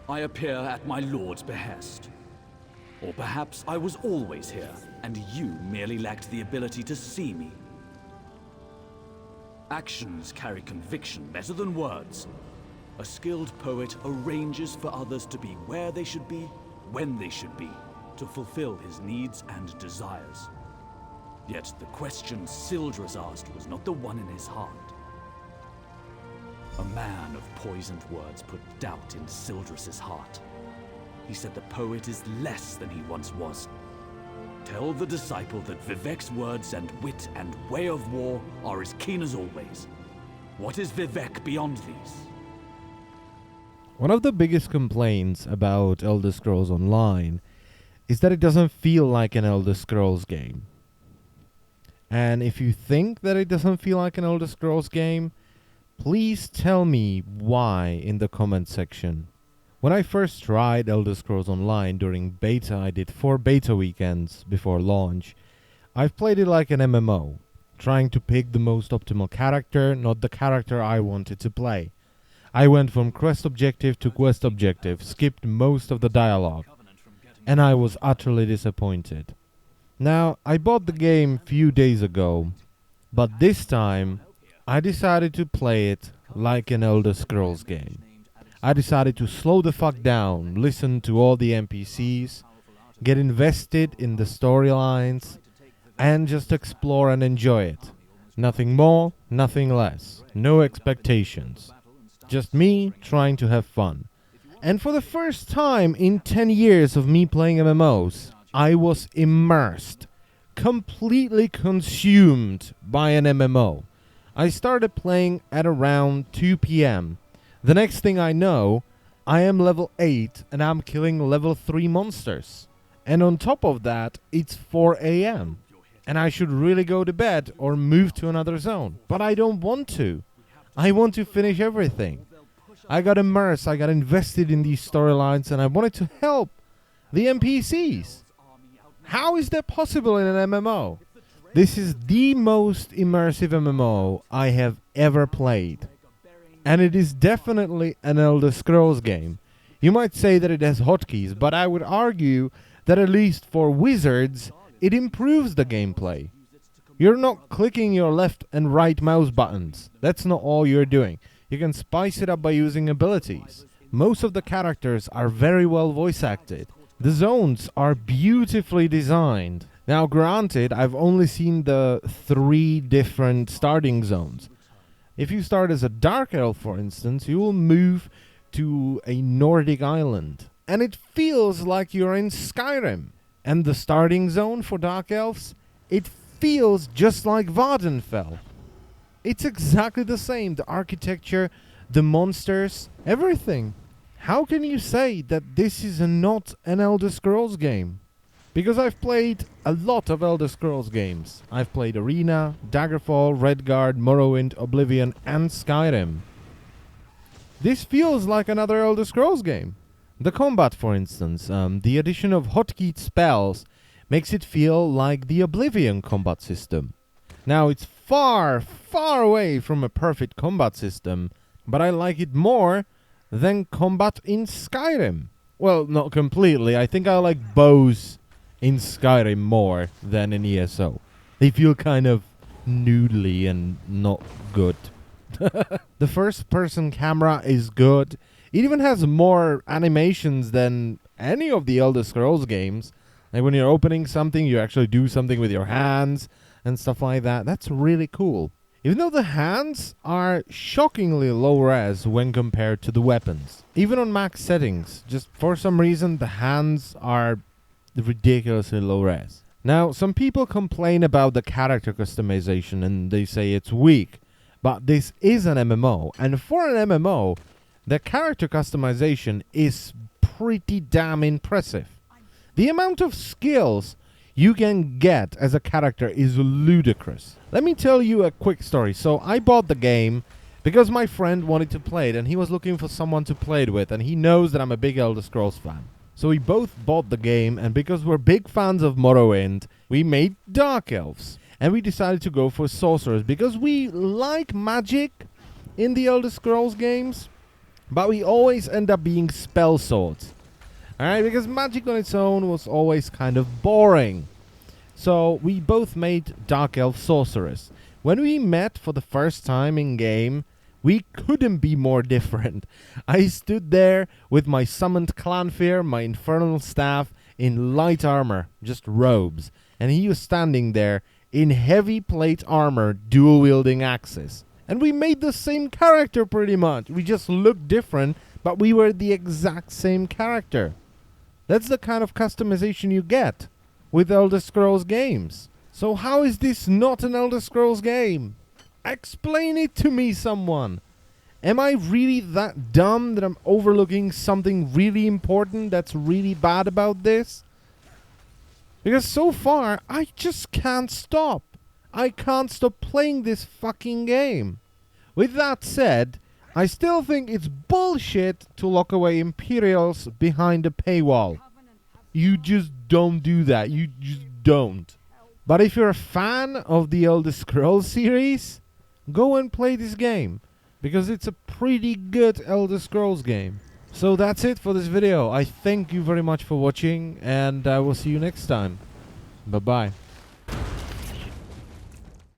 I appear at my lord's behest. Or perhaps I was always here, and you merely lacked the ability to see me. Actions carry conviction better than words. A skilled poet arranges for others to be where they should be, when they should be, to fulfill his needs and desires. Yet the question Sildras asked was not the one in his heart. A man of poisoned words put doubt in Sildras's heart. He said the poet is less than he once was. Tell the disciple that Vivek's words and wit and way of war are as keen as always. What is Vivek beyond these? One of the biggest complaints about Elder Scrolls Online is that it doesn't feel like an Elder Scrolls game. And if you think that it doesn't feel like an Elder Scrolls game, please tell me why in the comment section. When I first tried Elder Scrolls Online during beta, I did 4 beta weekends before launch. I've played it like an MMO, trying to pick the most optimal character, not the character I wanted to play. I went from quest objective to quest objective, skipped most of the dialogue, and I was utterly disappointed. Now, I bought the game few days ago, but this time I decided to play it like an Elder Scrolls game. I decided to slow the fuck down, listen to all the NPCs, get invested in the storylines, and just explore and enjoy it. Nothing more, nothing less. No expectations. Just me trying to have fun. And for the first time in 10 years of me playing MMOs, I was immersed, completely consumed by an MMO. I started playing at around 2 p.m. The next thing I know, I am level 8 and I'm killing level 3 monsters. And on top of that, it's 4 a.m. And I should really go to bed or move to another zone. But I don't want to. I want to finish everything. I got immersed, I got invested in these storylines, and I wanted to help the NPCs. How is that possible in an MMO? This is the most immersive MMO I have ever played. And it is definitely an Elder Scrolls game. You might say that it has hotkeys, but I would argue that at least for wizards, it improves the gameplay. You're not clicking your left and right mouse buttons. That's not all you're doing. You can spice it up by using abilities. Most of the characters are very well voice acted. The zones are beautifully designed. Now granted, I've only seen the 3 different starting zones. If you start as a Dark Elf, for instance, you will move to a Nordic island. And it feels like you're in Skyrim. And the starting zone for Dark Elves, it feels just like Vardenfell. It's exactly the same. The architecture, the monsters, everything. How can you say that this is not an Elder Scrolls game? Because I've played a lot of Elder Scrolls games. I've played Arena, Daggerfall, Redguard, Morrowind, Oblivion, and Skyrim. This feels like another Elder Scrolls game. The combat, for instance, the addition of hotkeyed spells makes it feel like the Oblivion combat system. Now, it's far, far away from a perfect combat system, but I like it more than combat in Skyrim. Well, not completely. I think I like bows in Skyrim more than in ESO. They feel kind of noodly and not good. The first-person camera is good. It even has more animations than any of the Elder Scrolls games. Like when you're opening something, you actually do something with your hands and stuff like that. That's really cool. Even though the hands are shockingly low res when compared to the weapons. Even on max settings, just for some reason the hands are ridiculously low res. Now, some people complain about the character customization and they say it's weak. But this is an MMO, and for an MMO, the character customization is pretty damn impressive. The amount of skills you can get as a character is ludicrous. Let me tell you a quick story. So I bought the game because my friend wanted to play it, and he was looking for someone to play it with, and he knows that I'm a big Elder Scrolls fan. So we both bought the game, and because we're big fans of Morrowind, we made Dark Elves. And we decided to go for sorcerers because we like magic in the Elder Scrolls games. But we always end up being spell swords. Alright, because magic on its own was always kind of boring. So we both made Dark Elf Sorceress. When we met for the first time in game, we couldn't be more different. I stood there with my summoned Clanfear, my infernal staff, in light armor, just robes. And he was standing there in heavy plate armor, dual-wielding axes. And we made the same character pretty much. We just looked different, but we were the exact same character. That's the kind of customization you get with Elder Scrolls games. So how is this not an Elder Scrolls game? Explain it to me, someone. Am I really that dumb that I'm overlooking something really important that's really bad about this? Because so far, I just can't stop. I can't stop playing this fucking game. With that said, I still think it's bullshit to lock away Imperials behind a paywall. You just don't do that. You just don't. But if you're a fan of the Elder Scrolls series, go and play this game, because it's a pretty good Elder Scrolls game. So that's it for this video. I thank you very much for watching, and I will see you next time. Bye-bye.